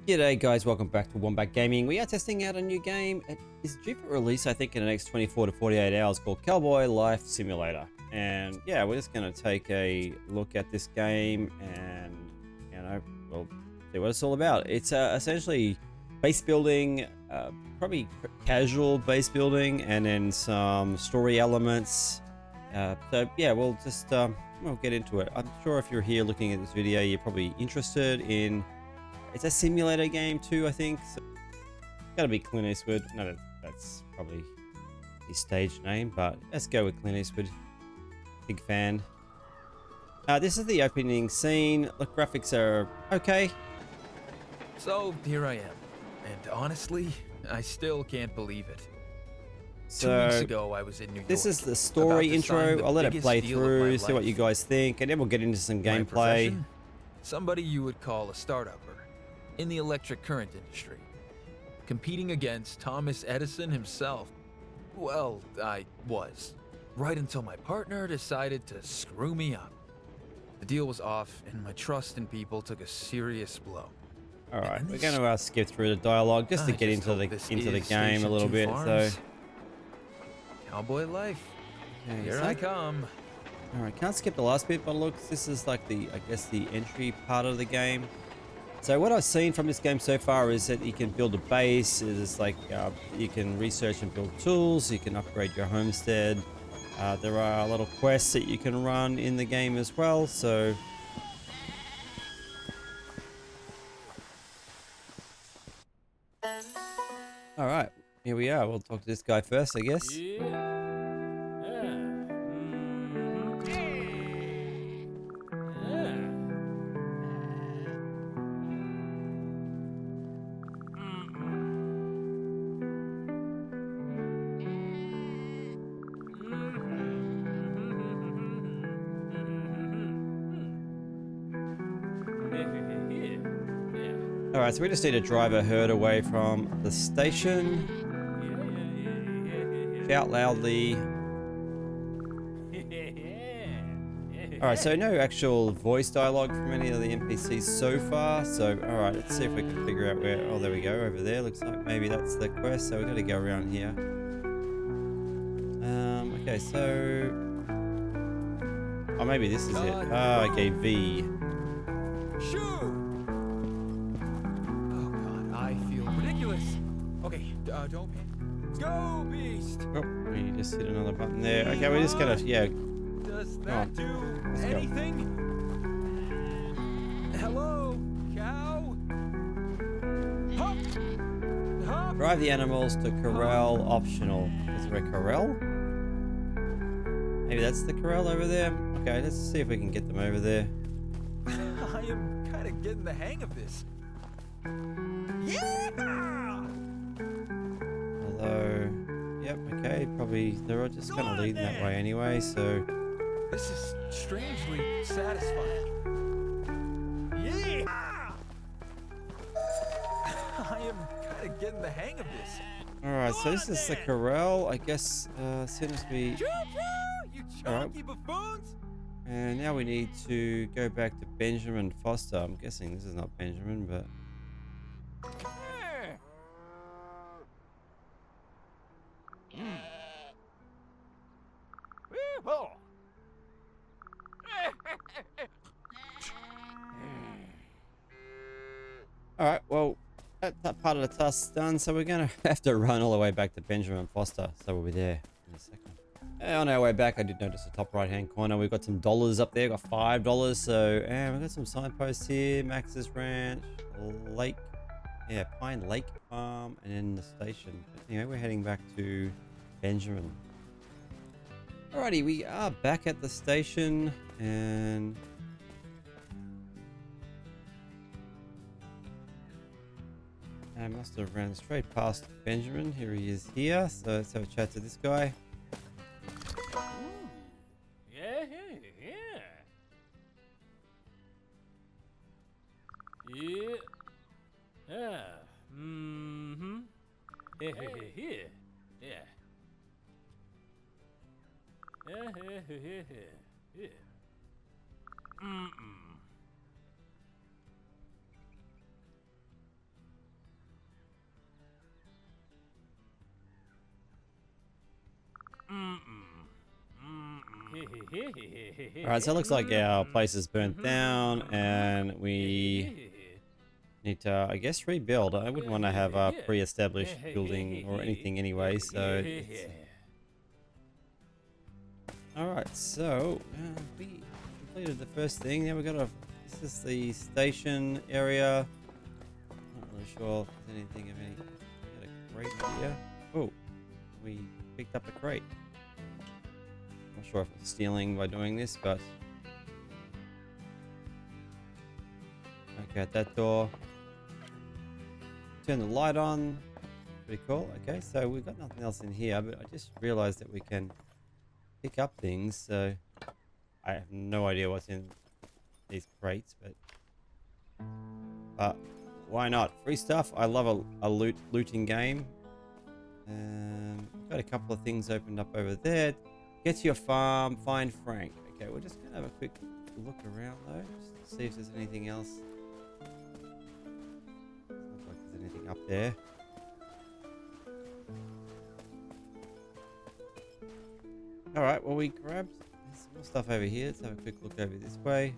G'day guys, welcome back to Wombat Gaming. We are testing out a new game. It is due for release, I think, in the next 24 to 48 hours, called Cowboy Life Simulator. And yeah, we're just going to take a look at this game and, we'll see what it's all about. It's essentially base building, probably casual base building, and then some story elements. So yeah, we'll just we'll get into it. I'm sure if you're here looking at this video, you're probably interested in. It's a simulator game too, I think. So it's gotta be Clint Eastwood. No, that's probably his stage name, but let's go with Clint Eastwood. Big fan. This is the opening scene. The graphics are okay. So here I am, and honestly, I still can't believe it. So 2 weeks ago, I was in New York. This is the story intro. I'll let it play through, see what you guys think, and then we'll get into some gameplay. Somebody you would call a startupper in the electric current industry, competing against Thomas Edison himself. Well, I was, right until my partner decided to screw me up. The deal was off, and my trust in people took a serious blow. All right, we're going to skip through the dialogue just to get into the game a little bit. So, Cowboy Life. Okay, Here I come. All right, can't skip the last bit, but look, this is like I guess the entry part of the game. So what I've seen from this game so far is that you can build a base. It's like you can research and build tools. You can upgrade your homestead. There are little quests that you can run in the game as well. So all right, here we are. We'll talk to this guy first, I guess. Yeah. All right, so we just need to drive a herd away from the station. Shout loudly. All right, so no actual voice dialogue from any of the NPCs so far. So, all right, let's see if we can figure out where. Oh, there we go, over there. Looks like maybe that's the quest. So we've got to go around here. Okay, so. Oh, maybe this is it. Oh, okay, V. Shoot! Oh God, I feel ridiculous. Okay, don't panic. Go, beast! Oh, we just hit another button there. Okay, we're just gonna, yeah. Does that do anything? Hello, cow? Hop! Hop! Drive the animals to corral optional. Is there a corral? Maybe that's the corral over there. Okay, let's see if we can get them over there. I am kind of getting the hang of this. Yeah! Although, yep, okay, probably they're all just kind of leading that way anyway, so. This is strangely satisfying. Yeah! I am kind of getting the hang of this. Alright, so this is the corral, I guess, as soon as we... You chunky buffoons! And now we need to go back to Benjamin Foster. I'm guessing this is not Benjamin, but... Alright, well, that part of the task's done, so we're going to have to run all the way back to Benjamin Foster. So we'll be there in a second. On our way back, I did notice the top right-hand corner. We've got some dollars up there. We've got $5. So, and we've got some signposts here. Max's Ranch, Lake, yeah, Pine Lake Farm, and then the station. But anyway, we're heading back to Benjamin. Alrighty, we are back at the station, and I must have ran straight past Benjamin. Here he is here. So let's have a chat to this guy. All right, so it looks like our place is burnt down, and we need to, I guess, rebuild. I wouldn't want to have a pre-established building or anything anyway, so it's... Alright, so we completed the first thing. Now we've got this is the station area. Not really sure if there's anything of any... We got a crate here. Oh, we picked up a crate. Not sure if it's stealing by doing this, but... Okay, at that door. Turn the light on. Pretty cool. Okay, so we've got nothing else in here, but I just realized that we can pick up things, so I have no idea what's in these crates, but why not? Free stuff. I love a looting game. Got a couple of things opened up over there. Get to your farm, find Frank. Okay, we're just gonna have a quick look around though, just to see if there's anything else. Doesn't look like there's anything up there. Alright, well we grabbed some more stuff over here. Let's have a quick look over this way.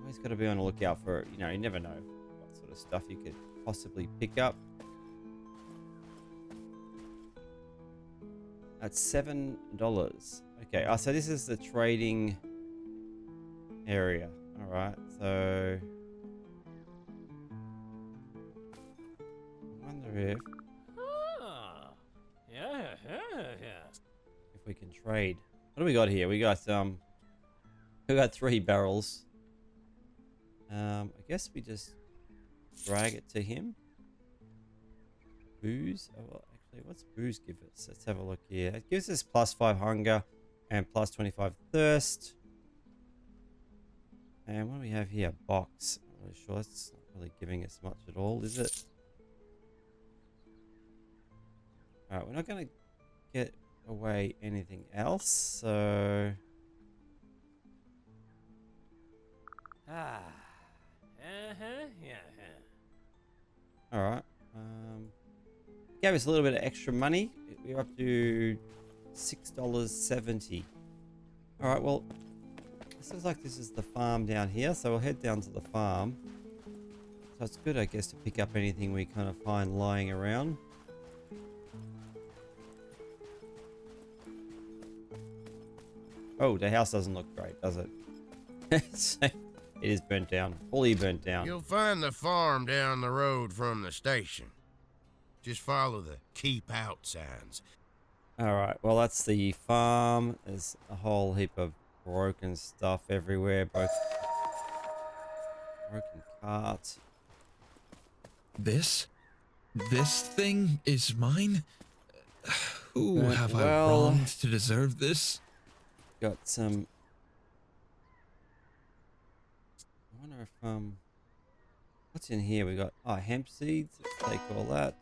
Always got to be on the lookout for, you know, you never know what sort of stuff you could possibly pick up. That's $7. Okay, so this is the trading area. Alright, so... I wonder if... If we can trade. What do we got here? We got 3 barrels. I guess we just drag it to him. Booze. Oh, well, actually, what's booze give us? Let's have a look here. It gives us +5 hunger and +25 thirst. And what do we have here? Box. I'm not really sure. That's not really giving us much at all, is it? Alright, we're not going to get away anything else, so... Alright. Gave us a little bit of extra money. We're up to $6.70. Alright, well, this looks like this is the farm down here, so we'll head down to the farm. So it's good, I guess, to pick up anything we kind of find lying around. Oh, the house doesn't look great, does it? It is burnt down. Fully burnt down. You'll find the farm down the road from the station. Just follow the keep out signs. Alright, well that's the farm. There's a whole heap of broken stuff everywhere. Broken cart. This thing is mine? Who have I well, wronged to deserve this? Got some... I wonder if, what's in here? We got, hemp seeds. Let's take all that.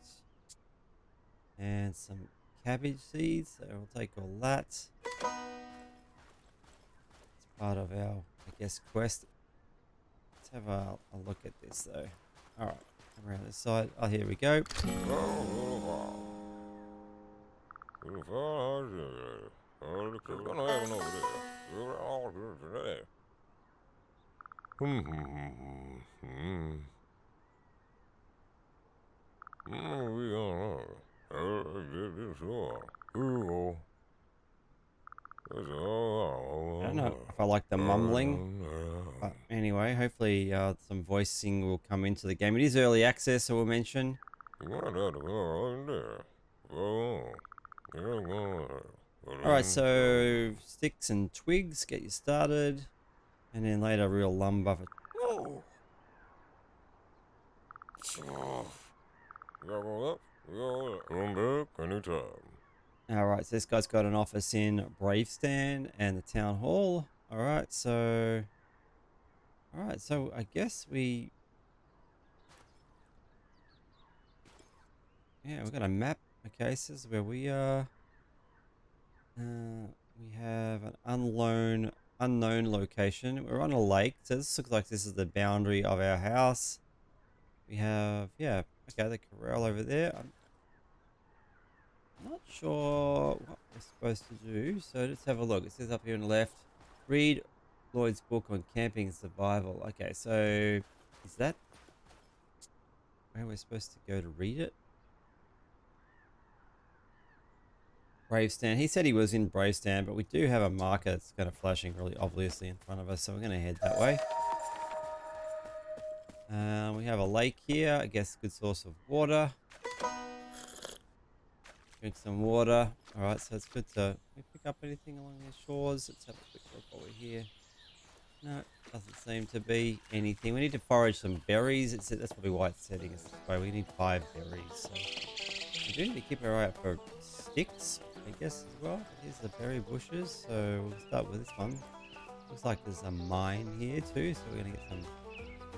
And some cabbage seeds. So we'll take all that. It's part of our, I guess, quest. Let's have a look at this, though. Alright, come around this side. Oh, here we go. I don't know if I like the mumbling, but anyway, hopefully some voicing will come into the game. It is early access, so we'll mention. Alright, so sticks and twigs get you started, and then later real lumber for... Alright, so this guy's got an office in Bravestan and the town hall. Alright, so I guess we... Yeah, we've got a map. Okay, so this is where we are. We have an unknown location. We're on a lake, so this looks like this is the boundary of our house. We have, yeah, okay, the corral over there. Not sure what we're supposed to do, so let's have a look. It says up here on the left, read Lloyd's book on camping and survival. Okay, so is that where we're supposed to go to read it? Bravestand. He said he was in Bravestand, but we do have a marker that's kind of flashing really obviously in front of us, so we're going to head that way. We have a lake here. I guess good source of water. Drink some water. All right, so it's good to... Can we pick up anything along these shores? Let's have a quick look over here. No, doesn't seem to be anything. We need to forage some berries. That's probably why it's setting us this way. We need 5 berries. So we do need to keep our eye out for sticks, I guess, as well. Here's the berry bushes. So we'll start with this one. Looks like there's a mine here too, so we're going to get some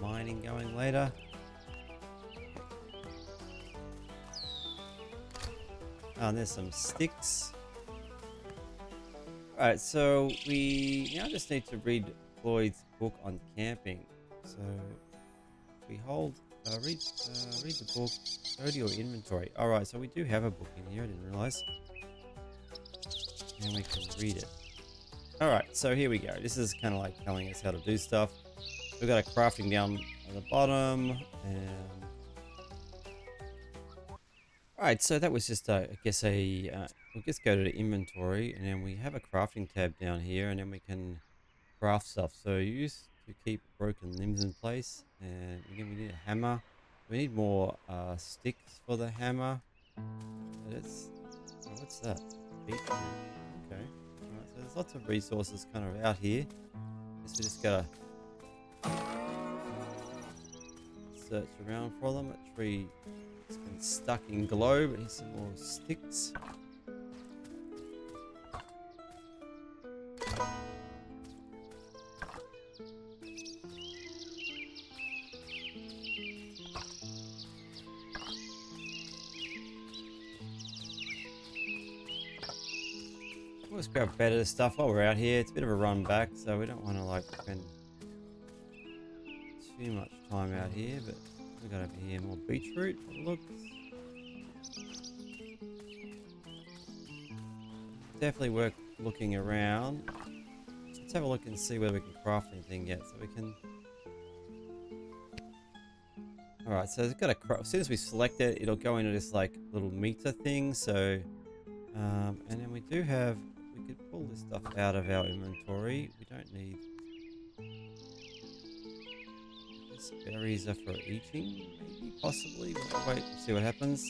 mining going later. Oh, and there's some sticks. Alright, so we now just need to read Floyd's book on camping. So we hold, read the book, go to your inventory. Alright, so we do have a book in here, I didn't realize. And we can read it. Alright, so here we go. This is kind of like telling us how to do stuff. We've got a crafting down at the bottom, and alright, so that was just I guess we'll just go to the inventory, and then we have a crafting tab down here, and then we can craft stuff. So use to keep broken limbs in place, and again we need a hammer. We need more sticks for the hammer. What's that? Beetroot. Okay. Alright, so there's lots of resources kind of out here. Guess we just gotta search around for them. That tree has been stuck in glow, but here's some more sticks. Let's grab better stuff while we're out here. It's a bit of a run back, so we don't want to like spend too much time out here, but we got over here more beetroot. Look, definitely worth looking around. Let's have a look and see whether we can craft anything yet. So we can. All right, so it's got a craft. As soon as we select it, it'll go into this like little meter thing. So, and then we do have. We could pull this stuff out of our inventory. We don't need. Berries are for eating, maybe, possibly. We'll wait and see what happens.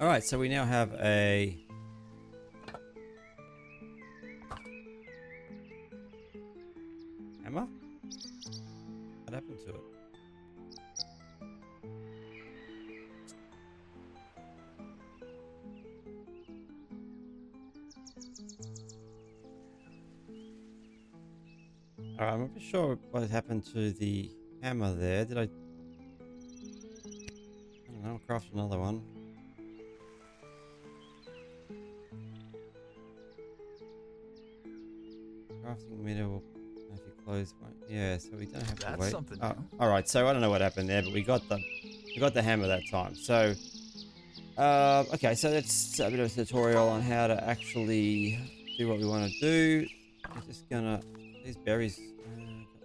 Alright, so we now have a hammer. What happened to it? Alright, I'm not sure what happened to the hammer there. Did I don't know, I'll craft another one. Crafting meter will if you close one. Yeah, so we don't have to wait. Something Oh, new. alright, so I don't know what happened there, but we got the hammer that time. So okay, so that's a bit of a tutorial on how to actually do what we want to do. We're just gonna these berries. Got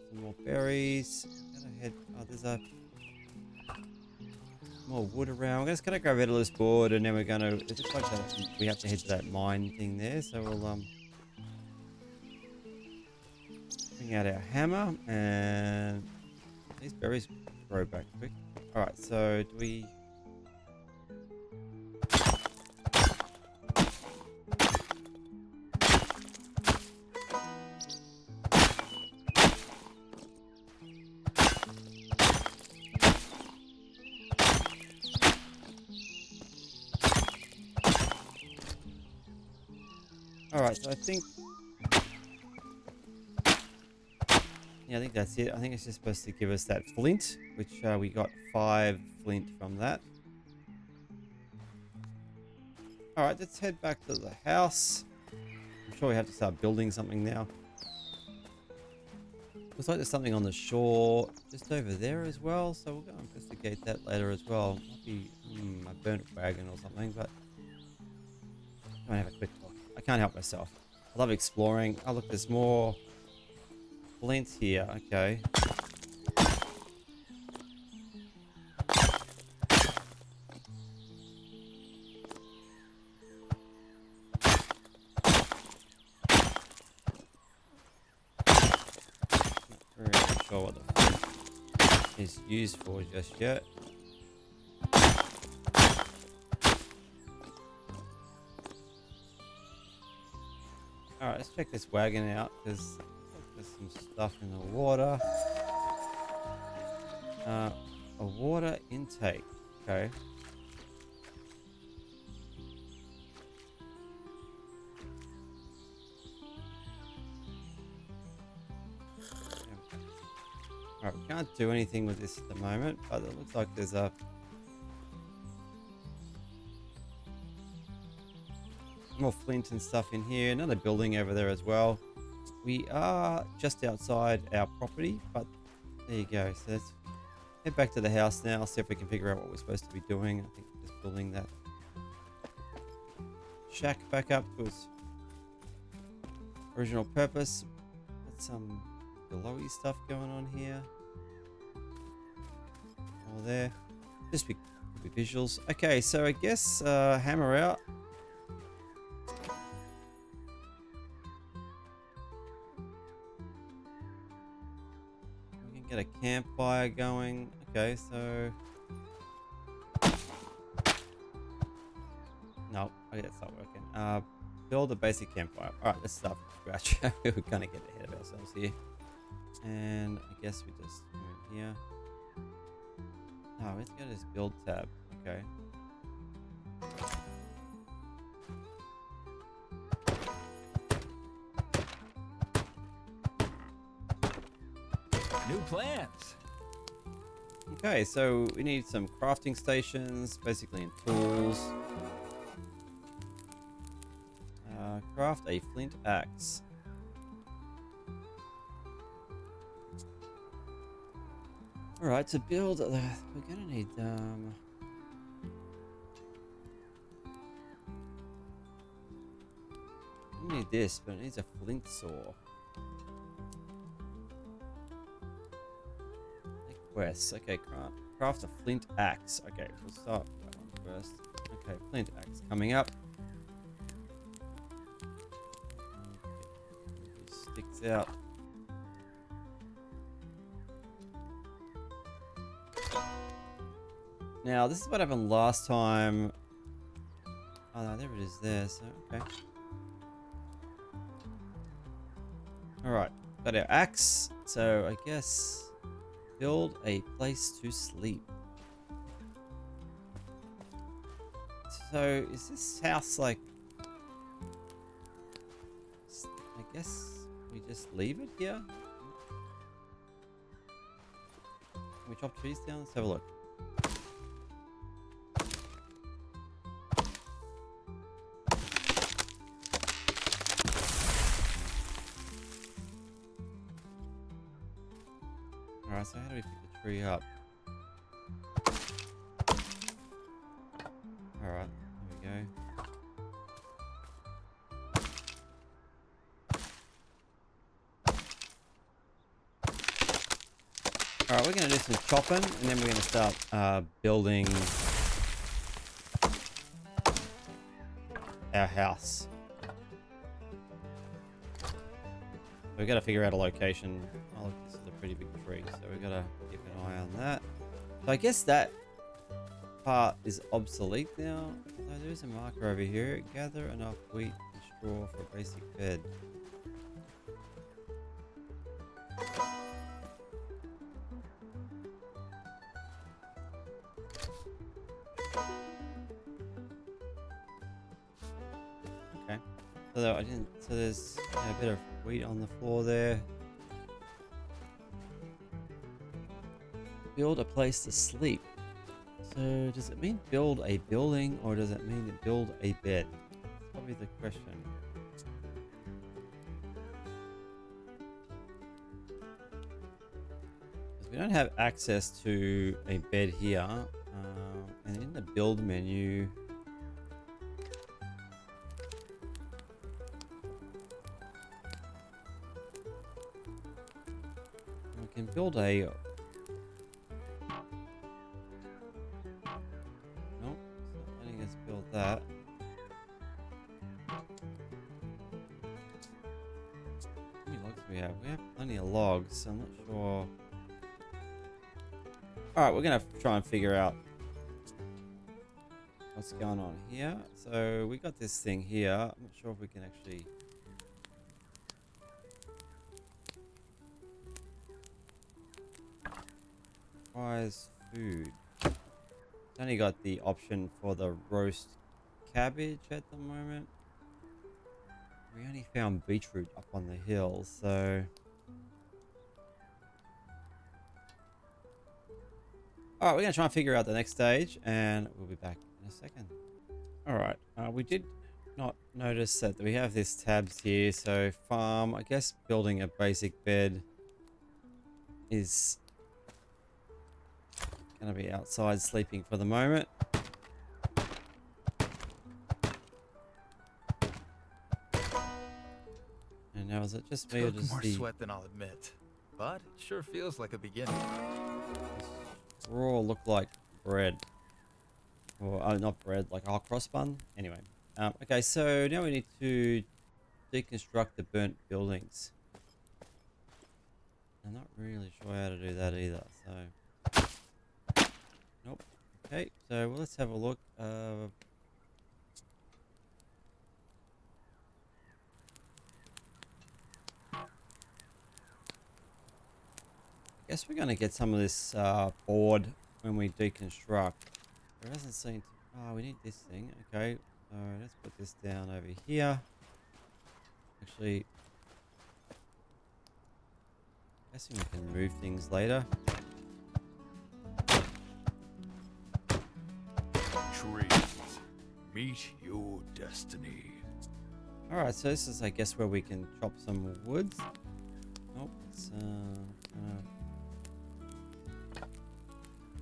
some more berries. Gonna head. Oh, there's a more wood around. We're just gonna grab rid of this board, and then we're gonna. It looks like that we have to head to that mine thing there. So we'll bring out our hammer, and these berries grow back quick. All right. So do we? Alright, so I think that's it. I think it's just supposed to give us that flint, which we got 5 flint from that. Alright, let's head back to the house. I'm sure we have to start building something now. Looks like there's something on the shore just over there as well, so we'll go investigate that later as well. Might be a burnt wagon or something, but I'm gonna have a quick look. I can't help myself. I love exploring. Oh look, there's more flint here. Okay. Not really sure what the flint is used for just yet. Alright, let's check this wagon out because there's some stuff in the water. A water intake. Okay. Alright, we can't do anything with this at the moment, but it looks like there's a more flint and stuff in here. Another building over there as well. We are just outside our property, but there you go. So let's head back to the house now, see if we can figure out what we're supposed to be doing. I think just building that shack back up to its original purpose. Got some glowy stuff going on here. All there. Just be visuals. Okay, so I guess hammer out. Get a campfire going. Okay, so no, okay, that's not working. Build a basic campfire. All right, let's start from scratch. We're gonna get ahead of ourselves here, and I guess we just come in here. No, let's go to this build tab. Okay. New plans. Okay, so we need some crafting stations, basically in tools. Craft a flint axe. All right, to build, we're gonna need we need this, but it needs a flint saw. Quest. Okay, craft a flint axe. Okay, we'll start that one first. Okay, flint axe coming up. It sticks out. Now, this is what happened last time. Oh no, there it is there, so okay. Alright, got our axe. So I guess build a place to sleep. So is this house like, I guess we just leave it here? Can we chop trees down? Let's have a look. Alright, so how do we pick the tree up? Alright, there we go. Alright, we're going to do some chopping and then we're going to start building our house. We've got to figure out a location. Oh, look, this is a pretty big tree, so we've got to keep an eye on that. So I guess that part is obsolete now. So there's a marker over here. Gather enough wheat and straw for a basic bed. Okay. So I didn't. So there's a bit of wheat on the floor there. Build a place to sleep. So does it mean build a building or does it mean to build a bed? That's probably the question. we don't have access to a bed here. And in the build menu, we can build a... Nope, it's not letting us build that. How many logs do we have? We have plenty of logs, so I'm not sure. Alright, we're going to try and figure out what's going on here. So we got this thing here. I'm not sure if we can actually... Requires food. It's only got the option for the roast cabbage at the moment. We only found beetroot up on the hill, so... Alright, we're going to try and figure out the next stage, and we'll be back in a second. Alright, we did not notice that we have these tabs here, so farm, I guess building a basic bed is going to be outside sleeping for the moment. And now is it just me or Took does more the sweat than I'll admit, but it sure feels like a beginning. raw look like bread? Or not bread, like a hot cross bun? Anyway. Okay, so now we need to deconstruct the burnt buildings. I'm not really sure how to do that either, so... Nope. Okay, so well, let's have a look. I guess we're going to get some of this board when we deconstruct. There doesn't seem to... Oh, we need this thing. Okay, so let's put this down over here. Actually, guessing we can move things later. Trees, meet your destiny. Alright, so this is, I guess, where we can chop some wood. Nope, it's...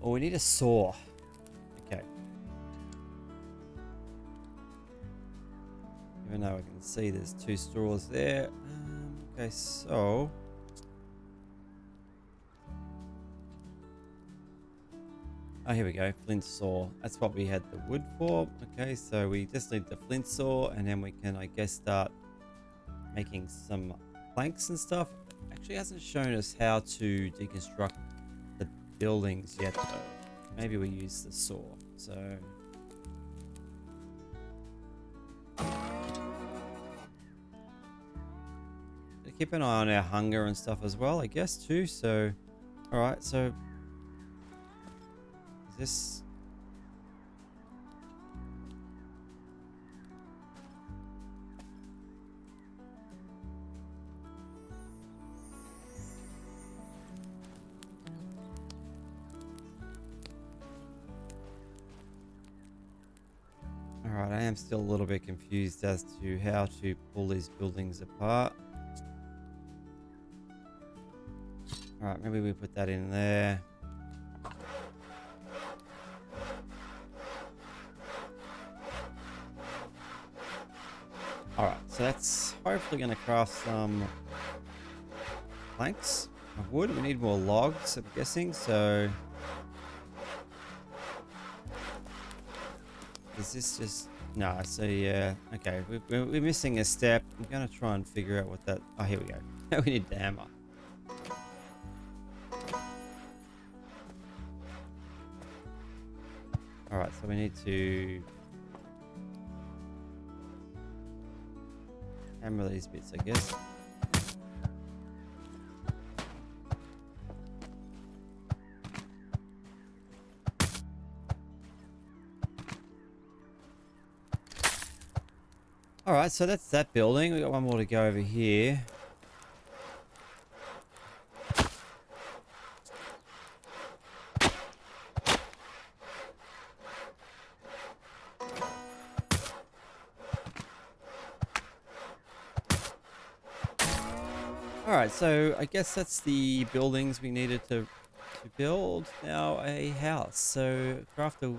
Oh, we need a saw. Okay. Even though I can see there's two straws there. Okay, so... Oh, here we go. Flint saw. That's what we had the wood for. Okay, so we just need the flint saw, and then we can, I guess, start making some planks and stuff. Actually hasn't shown us how to deconstruct the buildings yet, though. Maybe we use the saw. So... keep an eye on our hunger and stuff as well, I guess, too. So, alright, so... is this... Alright, I am still a little bit confused as to how to pull these buildings apart. Alright, maybe we put that in there. Alright, so that's hopefully going to craft some planks of wood. We need more logs, I'm guessing, so... is this just... no, so yeah, okay, we're missing a step. I'm going to try and figure out what that... oh, here we go. We need the hammer. Alright, so we need to hammer these bits, I guess. Alright, so that's that building. We got one more to go over here. Alright, so I guess that's the buildings we needed to to build now a house. So craft the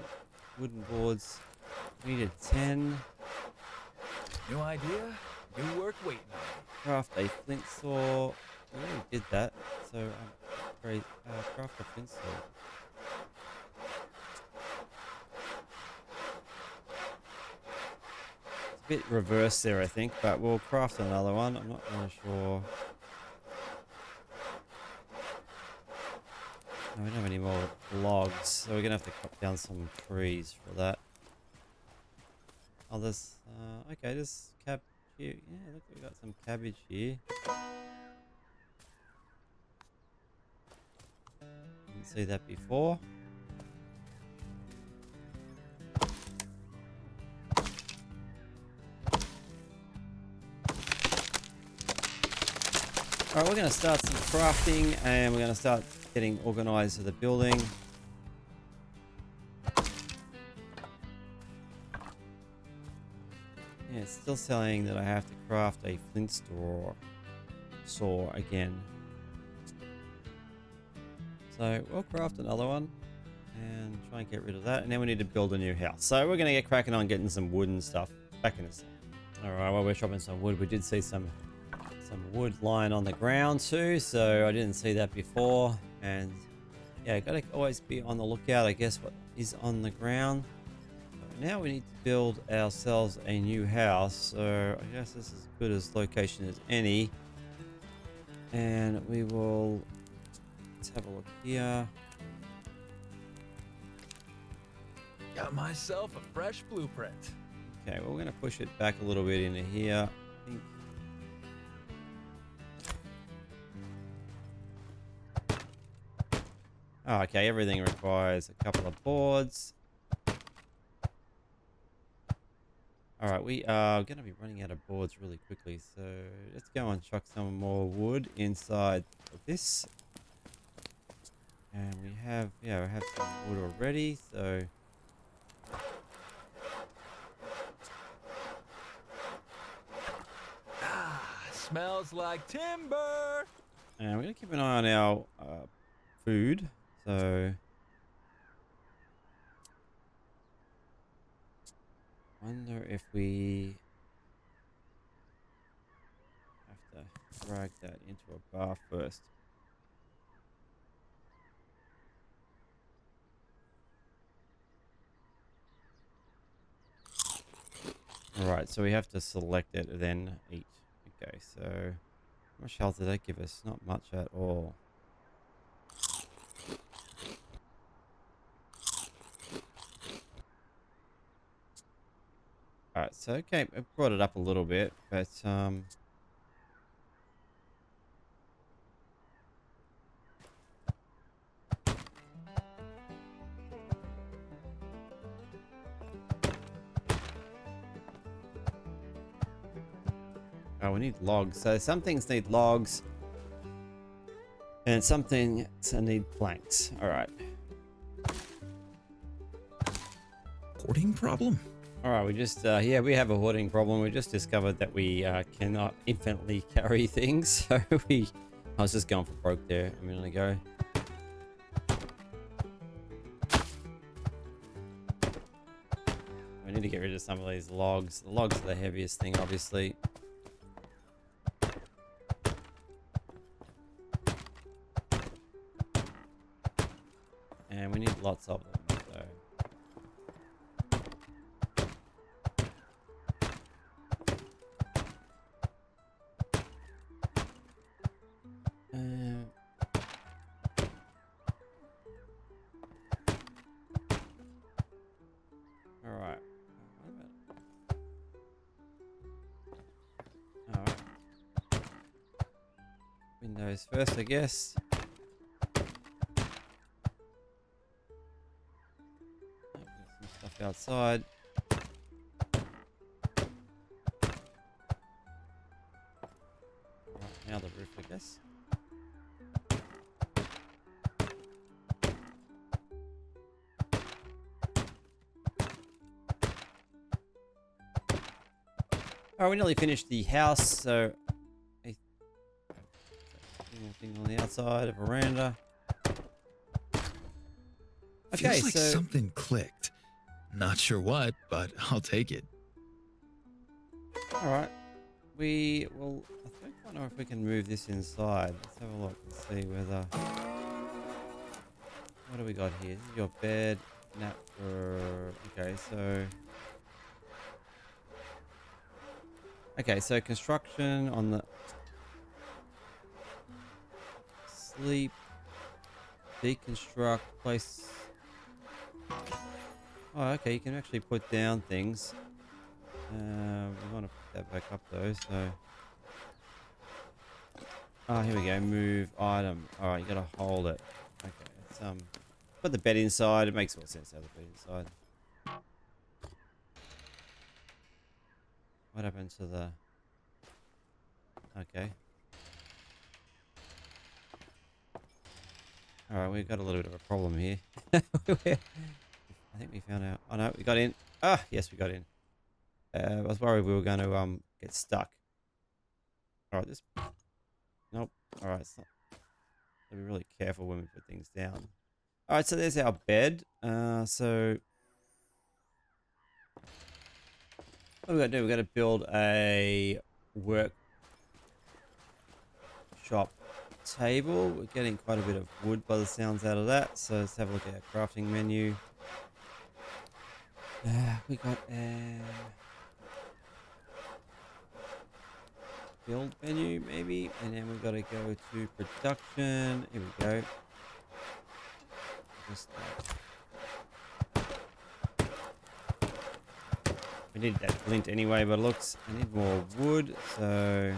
wooden boards. We needed 10. New idea, new work waiting on me. Craft a flint saw. We already did that. So craft a flint saw. It's a bit reversed there, I think, but we'll craft another one. I'm not really sure. No, we don't have any more logs, so we're gonna have to cut down some trees for that. Oh, there's okay, there's cabbage here. Yeah, look, we got some cabbage here. Didn't see that before. Alright, we're going to start some crafting and we're going to start getting organized with the building. Yeah, it's still saying that I have to craft a flint saw again. So we'll craft another one and try and get rid of that. And then we need to build a new house. So we're going to get cracking on getting some wood and stuff back in a second. Alright, while we're chopping some wood, we did see some wood lying on the ground too, so I didn't see that before. And yeah, gotta always be on the lookout, I guess, what is on the ground. So now we need to build ourselves a new house, so I guess this is as good as location as any. And we will, let's have a look here. Got myself a fresh blueprint. Okay, well, we're gonna push it back a little bit into here. I think. Oh, okay, everything requires a couple of boards. Alright, we are going to be running out of boards really quickly, so let's go and chuck some more wood inside of this. And we have some wood already, so... Ah, smells like timber. And we're going to keep an eye on our food, so... Wonder if we have to drag that into a bar first. Alright, so we have to select it and then eat. Okay, so how much health did that give us? Not much at all. Alright, so okay, I brought it up a little bit, but oh, we need logs. So some things need logs, and some things need planks. Alright. Hoarding problem? Alright, we just, yeah, we have a hoarding problem. We just discovered that we cannot infinitely carry things, so I was just going for broke there a minute ago. We need to get rid of some of these logs. The logs are the heaviest thing, obviously. And we need lots of them, so... Alright. Alright. Windows first, I guess. Some stuff outside. Right, now the roof, I guess. Alright, we nearly finished the house, so anything on the outside, a veranda. Okay, Feels like so something clicked. Not sure what, but I'll take it. all right, we will. I think I know if we can move this inside. Let's have a look and see whether. What do we got here? This is your bed, nap for. Okay, so. Okay, so construction on the sleep, deconstruct, place. Oh, okay, you can actually put down things. We want to put that back up though, so. Oh, here we go. Move item. All right, you gotta hold it. Okay, let's put the bed inside. It makes more sense to have the bed inside. What happened to the? Okay. All right, we've got a little bit of a problem here. I think we found out. Oh no, we got in. Ah, yes, we got in. I was worried we were going to get stuck. All right, this. Nope. All right, it's not. Gotta be really careful when we put things down. All right, so there's our bed. So what we got to do? We got to build a workshop table. We're getting quite a bit of wood by the sounds out of that. So let's have a look at our crafting menu. We got a build menu maybe, and then we've got to go to production. Here we go. Just we need that flint anyway, but it looks I need more wood, so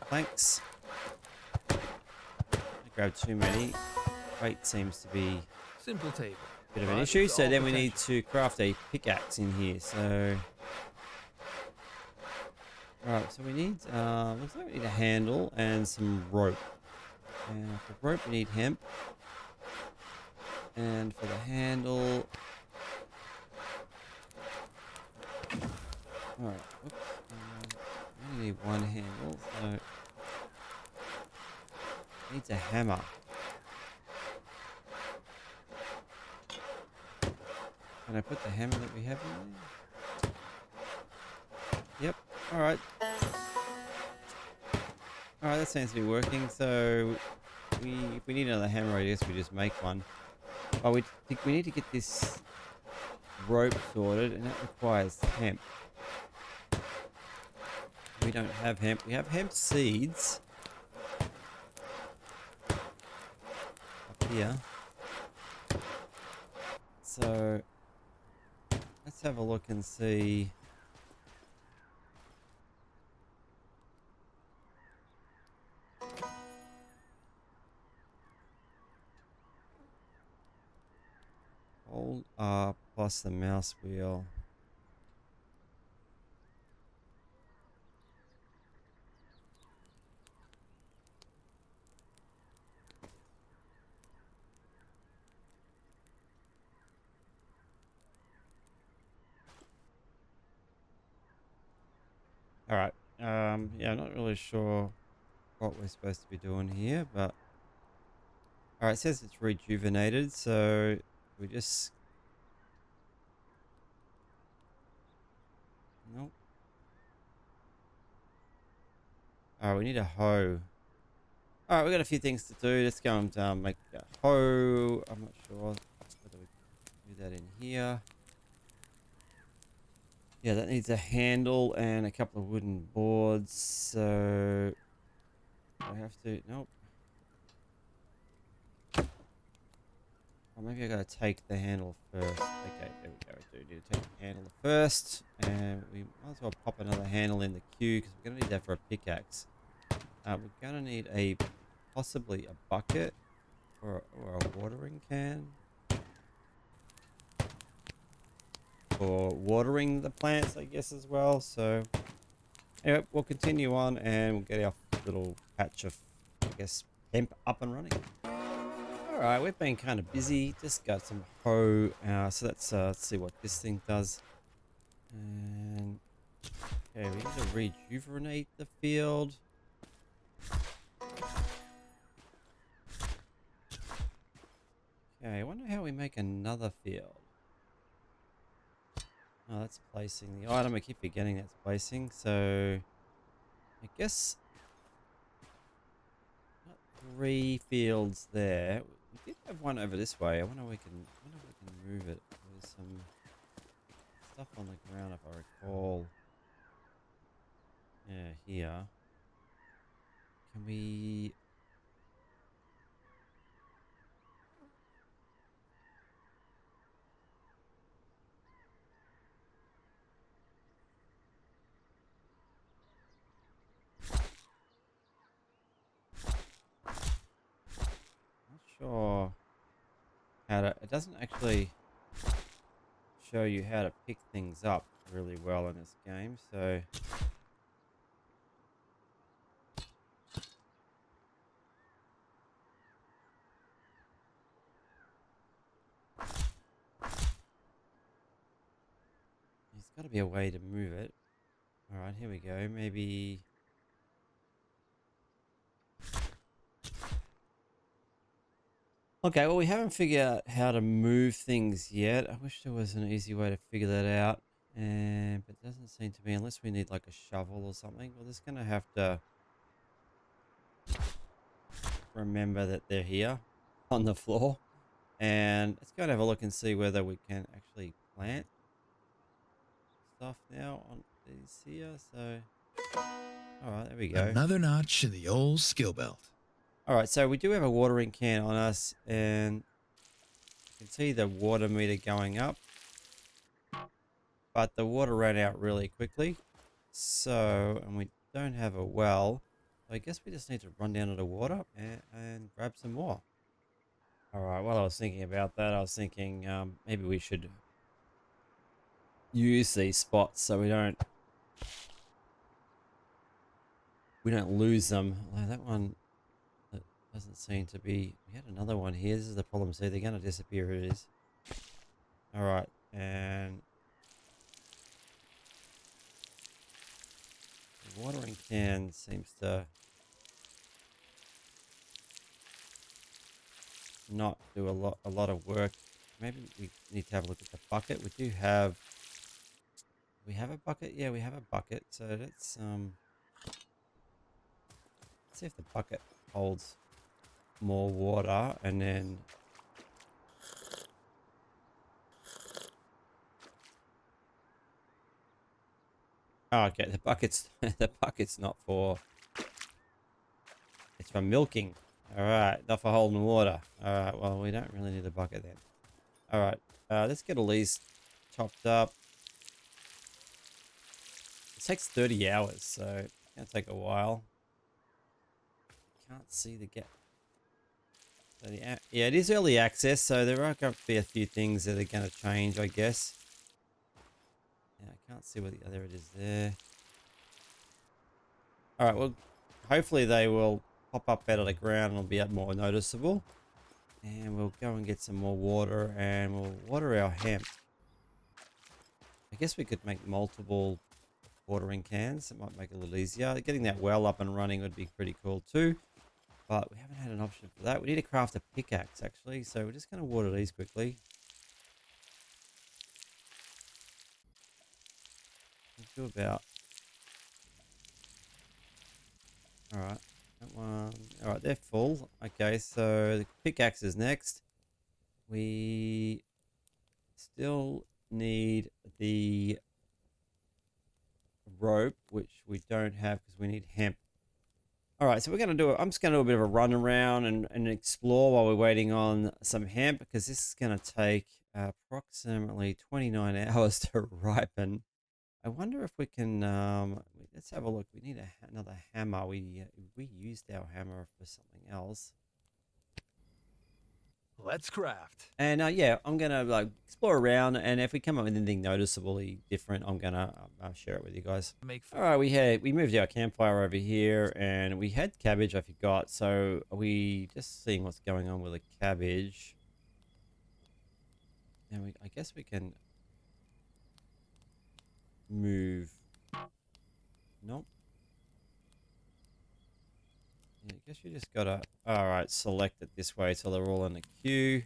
planks. I grabbed too many. Weight seems to be Simple table. a bit of an But issue, it's so all then we need potential. to craft a pickaxe in here. So alright, so we need looks like we need a handle and some rope. And for rope we need hemp. And for the handle, alright, whoops. We only need one handle, so it needs a hammer. Can I put the hammer that we have in there? Yep, alright. Alright, that seems to be working, so if we need another hammer, I guess we just make one. Oh, we think we need to get this rope sorted, and that requires hemp. We don't have hemp. We have hemp seeds up here. So let's have a look and see. Hold R plus the mouse wheel. All right. Yeah, I'm not really sure what we're supposed to be doing here, but all right. It says it's rejuvenated, so we just nope. All right, we need a hoe. All right, we got a few things to do. Let's go and make a hoe. I'm not sure whether we do that in here. Yeah, that needs a handle and a couple of wooden boards. So I have to. Nope. Or maybe I gotta take the handle first. Okay, there we go. I do need to take the handle first, and we might as well pop another handle in the queue because we're gonna need that for a pickaxe. We're gonna need possibly a bucket or a watering can for watering the plants, I guess, as well. So anyway, we'll continue on and we'll get our little patch of, I guess, hemp up and running. All right, we've been kind of busy. Just got some hoe. So let's see what this thing does. And okay, we need to rejuvenate the field. Okay, I wonder how we make another field. Oh, that's placing the item. I keep forgetting that's placing. So I guess got 3 fields there. We did have one over this way. I wonder if we can move it. There's some stuff on the ground if I recall. Yeah, here. Can we? Not sure how to. It doesn't actually show you how to pick things up really well in this game. So there's got to be a way to move it. All right, here we go. Maybe. Okay, well, we haven't figured out how to move things yet. I wish there was an easy way to figure that out. And but it doesn't seem to be, unless we need like a shovel or something. We're just gonna have to remember that they're here on the floor. And let's go and have a look and see whether we can actually plant stuff now on these here. So, all right, there we go. Another notch in the old skill belt. All right, so we do have a watering can on us, and you can see the water meter going up, but the water ran out really quickly. So, and we don't have a well. So I guess we just need to run down to the water and grab some more. All right, while I was thinking about that, I was thinking maybe we should use these spots so we don't lose them. Although that one that doesn't seem to be. We had another one here. This is the problem. See, they're going to disappear. Here it is. All right, and the watering can seems to not do a lot of work. Maybe we need to have a look at the bucket. We have a bucket. Yeah, we have a bucket. So let's see if the bucket holds more water, and then oh, okay, the bucket's the bucket's not for, it's for milking. All right, not for holding water. All right, well, we don't really need a bucket then. All right, let's get all these chopped up. It takes 30 hours, so it's gonna take a while. Can't see the gap. So yeah, it is early access, so there are going to be a few things that are going to change, I guess. Yeah, I can't see what the other it is there. All right, well, hopefully they will pop up out of the ground and it'll be more noticeable. And we'll go and get some more water, and we'll water our hemp. I guess we could make multiple watering cans. It might make it a little easier. Getting that well up and running would be pretty cool too. But we haven't had an option for that. We need to craft a pickaxe, actually. So we're just going to water these quickly. Let's do about... Alright. That one... Alright, they're full. Okay, so the pickaxe is next. We still need the rope, which we don't have because we need hemp. All right, so we're going to do it. I'm just going to do a bit of a run around and explore while we're waiting on some hemp, because this is going to take approximately 29 hours to ripen. I wonder if we can, let's have a look. We need another hammer. We used our hammer for something else. Let's craft. And yeah, I'm going to like explore around, and if we come up with anything noticeably different, I'm going to share it with you guys. All right, we moved our campfire over here, and we had cabbage, I forgot. So we just seeing what's going on with the cabbage. And I guess we can move. Nope. Yeah, I guess you just got to, all right, select it this way so they're all in the queue.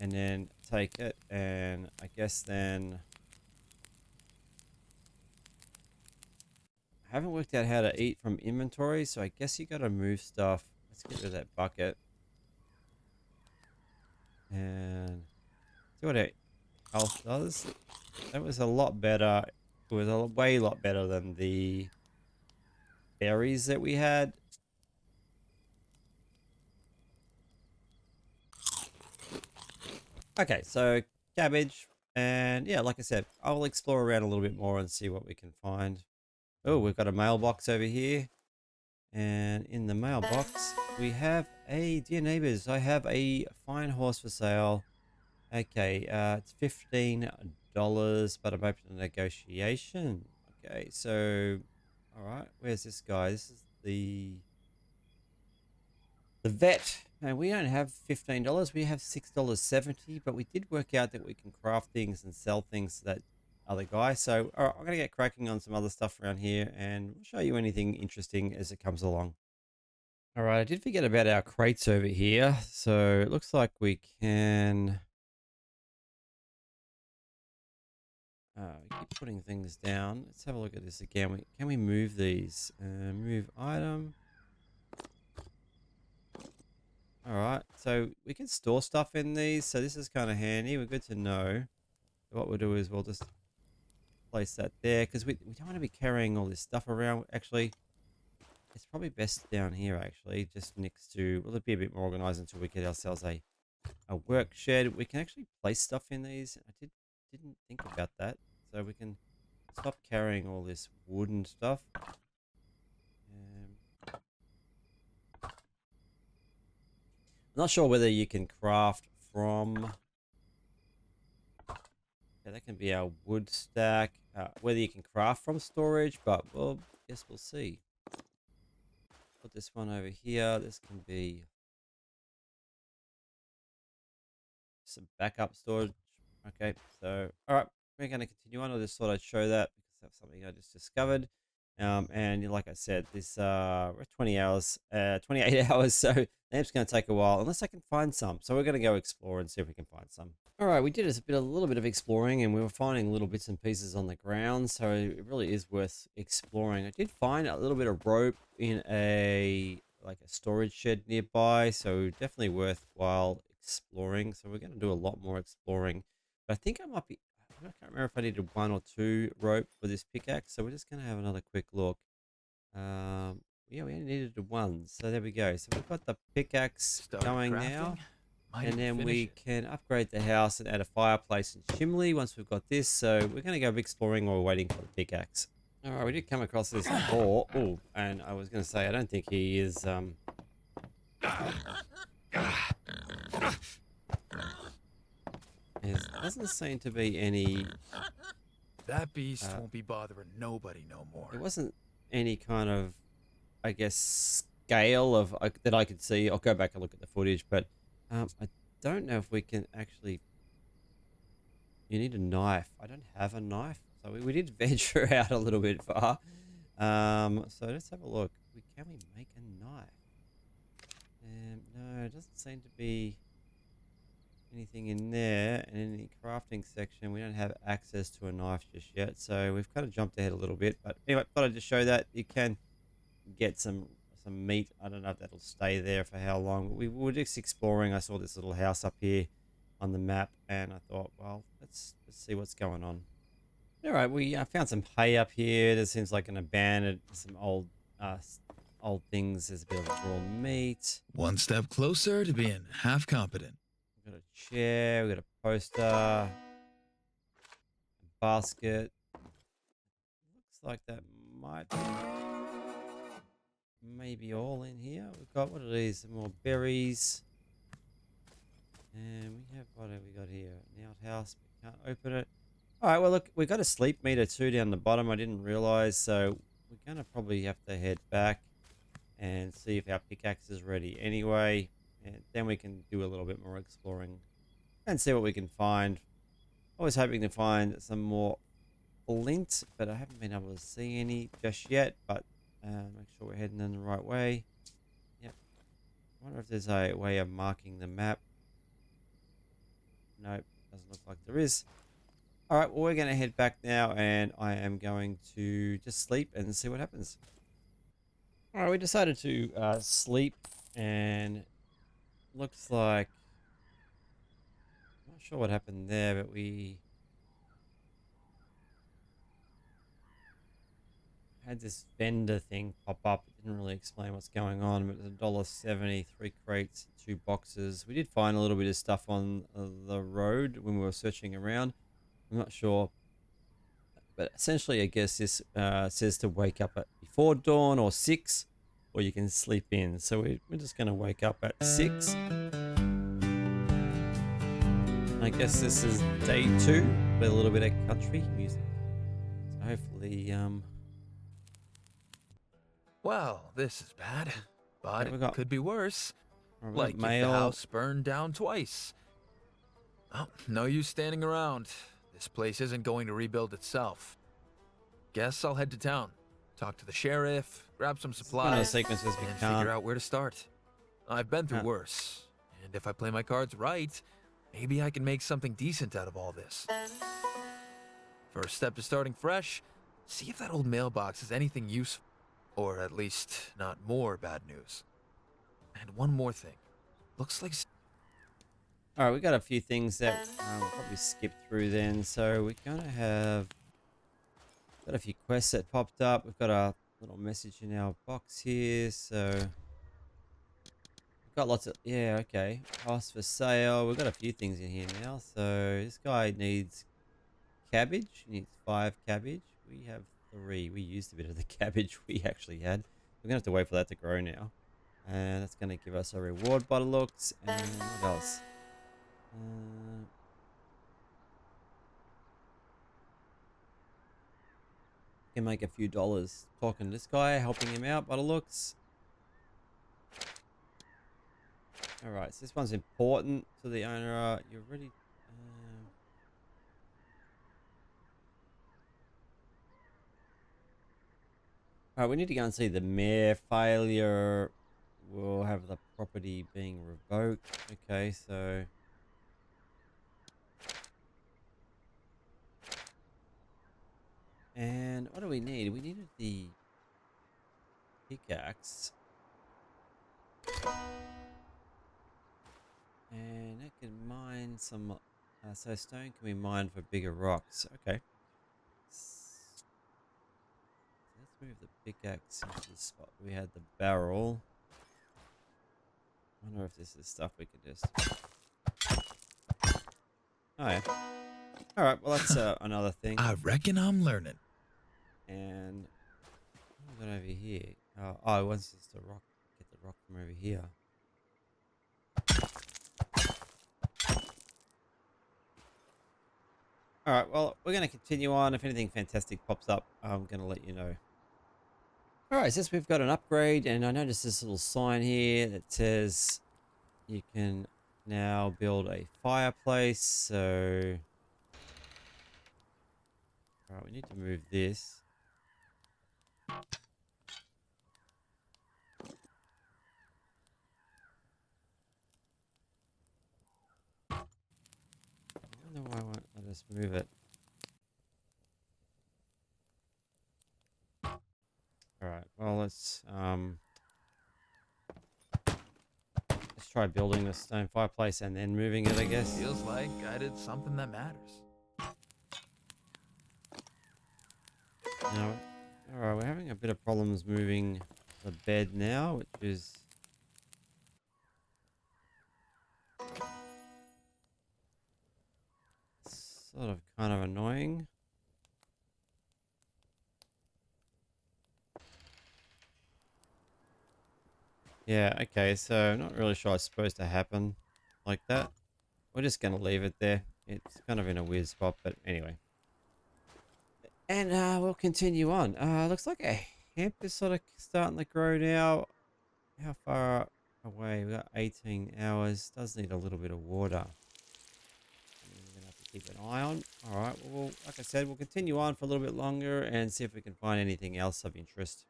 and then take it, and I guess then I haven't worked out how to eat from inventory, so I guess you got to move stuff. Let's get rid of that bucket and see what it health does. That was a lot better. It was a way lot better than the berries that we had. Okay, so cabbage, and yeah, like I said, I'll explore around a little bit more and see what we can find. Oh, we've got a mailbox over here, and in the mailbox we have a dear neighbors. I have a fine horse for sale. Okay, it's $15, but I'm open to negotiation. Okay, so all right, where's this guy? This is the vet, and we don't have $15. We have $6.70, but we did work out that we can craft things and sell things to that other guy. So all right, I'm gonna get cracking on some other stuff around here, and we'll show you anything interesting as it comes along. All right, I did forget about our crates over here, so it looks like we can. We keep putting things down. Let's have a look at this again. Can we move these? Move item. All right, so we can store stuff in these, so this is kind of handy. We're good to know. What we'll do is we'll just place that there, because we don't want to be carrying all this stuff around. Actually, it's probably best down here, actually, just next to... Will it be a bit more organized until we get ourselves a work shed? We can actually place stuff in these. Didn't think about that. So we can stop carrying all this wooden stuff. I'm not sure whether you can craft from... Yeah, that can be our wood stack. Whether you can craft from storage, but well, guess we'll see. Put this one over here. This can be some backup storage. Okay, so all right, we're going to continue on. I just thought I'd show that because that's something I just discovered. And like I said, this we're 20 hours, 28 hours, so the amp's going to take a while unless I can find some. So we're going to go explore and see if we can find some. All right, we did a little bit of exploring, and we were finding little bits and pieces on the ground, so it really is worth exploring. I did find a little bit of rope in a storage shed nearby, so definitely worthwhile exploring. So we're going to do a lot more exploring, but I think I can't remember if I needed 1 or 2 rope for this pickaxe, so we're just going to have another quick look. Yeah, we only needed 1, so there we go. So we've got the pickaxe going now, and then we can upgrade the house and add a fireplace and chimney once we've got this. So we're going to go exploring while we're waiting for the pickaxe. All right, we did come across this boar. Oh, and I was going to say, I don't think he is... There doesn't seem to be any... That beast won't be bothering nobody no more. There wasn't any kind of, I guess, scale of that I could see. I'll go back and look at the footage, but I don't know if we can actually... You need a knife. I don't have a knife, so we did venture out a little bit far. So let's have a look. Can we make a knife? No, it doesn't seem to be anything in there. And in the crafting section, we don't have access to a knife just yet, so we've kind of jumped ahead a little bit. But anyway, thought I'd just show that you can get some meat. I don't know if that'll stay there for how long. We were just exploring. I saw this little house up here on the map, and I thought, well, let's see what's going on. All right, we found some hay up here. There seems like an abandoned, some old things. There's a bit of raw meat. One step closer to being half competent. We've got a chair. We've got a poster, a basket. Looks like that might be maybe all in here. We've got, what are these? Some more berries. And we have, what have we got here? An outhouse. We can't open it. All right, well, look, we've got a sleep meter too down the bottom. I didn't realize, so we're going to probably have to head back and see if our pickaxe is ready anyway. And then we can do a little bit more exploring and see what we can find. I was hoping to find some more flint, but I haven't been able to see any just yet. But make sure we're heading in the right way. Yep. I wonder if there's a way of marking the map. Nope, doesn't look like there is. All right, well, we're going to head back now, and I am going to just sleep and see what happens. All right, we decided to sleep, and looks like, I'm not sure what happened there, but we had this vendor thing pop up. It didn't really explain what's going on, but it was $1.70, 3 crates, 2 boxes. We did find a little bit of stuff on the road when we were searching around. I'm not sure, but essentially, I guess this says to wake up at before dawn or 6, or you can sleep in. So we're just going to wake up at 6. I guess this is day 2 with a little bit of country music. So hopefully, Well, this is bad, but we it got- could be worse. we got Like if the mail. house burned down twice. Well, no use standing around. This place isn't going to rebuild itself. Guess I'll head to town, talk to the sheriff, grab some One of the supplies, sequences we and can't. figure out where to start. I've been through Yeah. worse, and if I play my cards right, maybe I can make something decent out of all this. First step to starting fresh, see if that old mailbox has anything useful, or at least not more bad news. And one more thing. Looks like All right, we got a few things that we'll probably skip through then. So we're gonna have got a few quests that popped up. We've got a little message in our box here. So we've got lots of okay. House for sale. We've got a few things in here now. So this guy needs cabbage. He needs 5 cabbage. We have 3. We used a bit of the cabbage we actually had. We're gonna have to wait for that to grow now. And that's gonna give us a reward by the looks. And what else? Can make a few dollars talking to this guy, helping him out by the looks. All right, so this one's important to the owner. You're ready. All right, we need to go and see the mayor. Failure will have the property being revoked. Okay, so. And what do we need? We needed the pickaxe. And it can mine some... so stone can be mined for bigger rocks. Okay. Let's move the pickaxe into the spot we had the barrel. I wonder if this is stuff we can just... Oh yeah. Alright, well that's another thing. I reckon I'm learning. And what have we got over here? Oh, it wants us to get the rock from over here. All right, well, we're going to continue on. If anything fantastic pops up, I'm going to let you know. All right, since we've got an upgrade, and I noticed this little sign here that says you can now build a fireplace. So, all right, we need to move this. I wonder why I won't let us move it. All right, well, let's try building the stone fireplace and then moving it, I guess. feels like I did something that matters. Now, all right, we're having a bit of problems moving the bed now, which is sort of kind of annoying. Yeah, okay, so not really sure it's supposed to happen like that. We're just going to leave it there. It's kind of in a weird spot, but anyway. And we'll continue on. Looks like a hemp is sort of starting to grow now. How far away? We got 18 hours. Does need a little bit of water. We're gonna have to keep an eye on. All right. Well, like I said, we'll continue on for a little bit longer and see if we can find anything else of interest.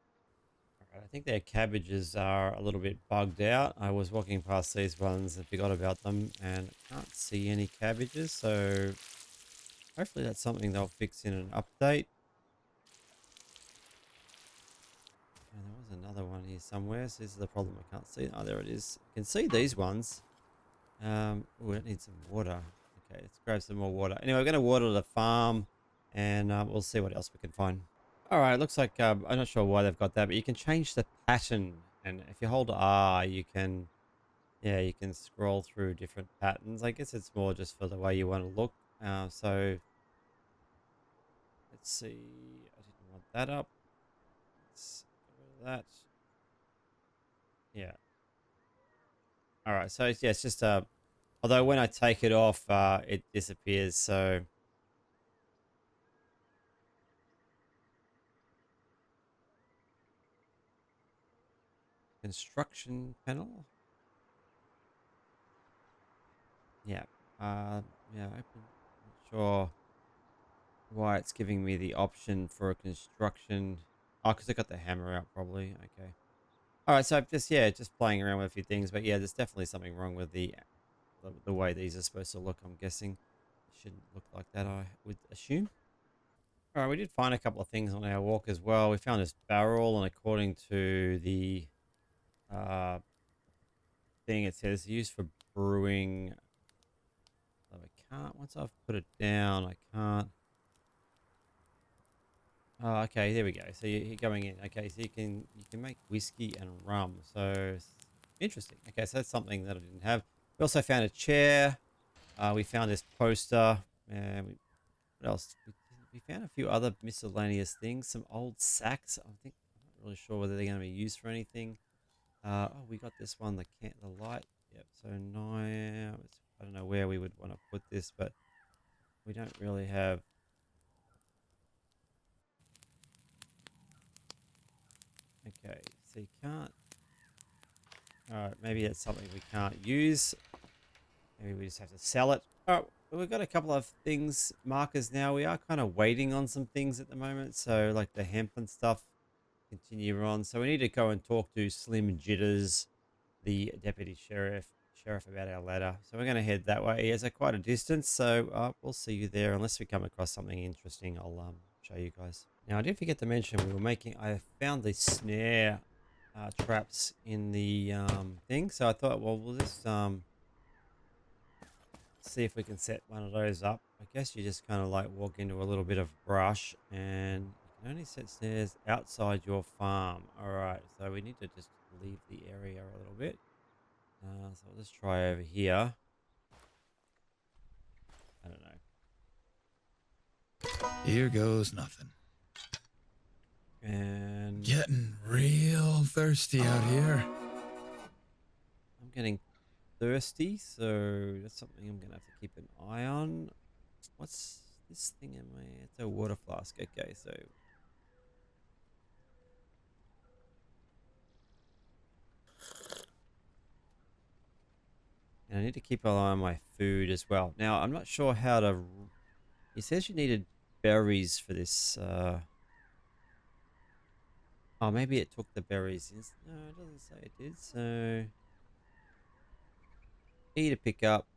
All I think their cabbages are a little bit bugged out. I was walking past these ones and forgot about them, and I can't see any cabbages. So hopefully that's something they'll fix in an update. And there was another one here somewhere. So this is the problem. I can't see. Oh, there it is. I can see these ones. Oh, it needs some water. Okay, let's grab some more water. Anyway, we're going to water the farm, and we'll see what else we can find. All right, looks like I'm not sure why they've got that, but you can change the pattern, and if you hold R, you can, yeah, you can scroll through different patterns. I guess it's more just for the way you want to look. So let's see. I didn't want that up. Let's get rid of that. Yeah. All right. So yeah, it's just although when I take it off, it disappears. So construction panel. Yeah. Yeah. Open. Not sure why it's giving me the option for a construction. Oh, because I got the hammer out probably. Okay. All right. So I'm just, yeah, just playing around with a few things, but yeah, there's definitely something wrong with the way these are supposed to look. I'm guessing it shouldn't look like that, I would assume. All right. We did find a couple of things on our walk as well. We found this barrel, and according to the uh, thing, it says used for brewing. So I can't, once I've put it down, I can't. Oh, okay, there we go. So you're going in. Okay, so you can make whiskey and rum. So interesting. Okay, so that's something that I didn't have. We also found a chair. We found this poster. What else? We found a few other miscellaneous things. Some old sacks. I'm not really sure whether they're going to be used for anything. Oh, we got this one. The light. Yep. So now I don't know where we would want to put this, but we don't really have. Okay, so you can't. All right, maybe it's something we can't use. Maybe we just have to sell it. All right, well, we've got a couple of things, markers now. We are kind of waiting on some things at the moment. So like the hemp and stuff, continue on. So we need to go and talk to Slim Jitters, the deputy sheriff about our ladder. So we're going to head that way. It's quite a distance. So we'll see you there. Unless we come across something interesting, I'll show you guys. Now I did forget to mention I found the snare traps in the thing. So I thought, well, we'll just see if we can set one of those up. I guess you just kind of like walk into a little bit of brush, and you can only set snares outside your farm. All right, so we need to just leave the area a little bit. So I'll just try over here. I don't know. Here goes nothing. And Getting real thirsty out here. I'm getting thirsty, so that's something I'm gonna have to keep an eye on. What's this thing in my? It's a water flask. Okay, so and I need to keep an eye on my food as well. Now I'm not sure how to. It says you needed berries for this. Oh, maybe it took the berries. No, it doesn't say it did. So E to pick up,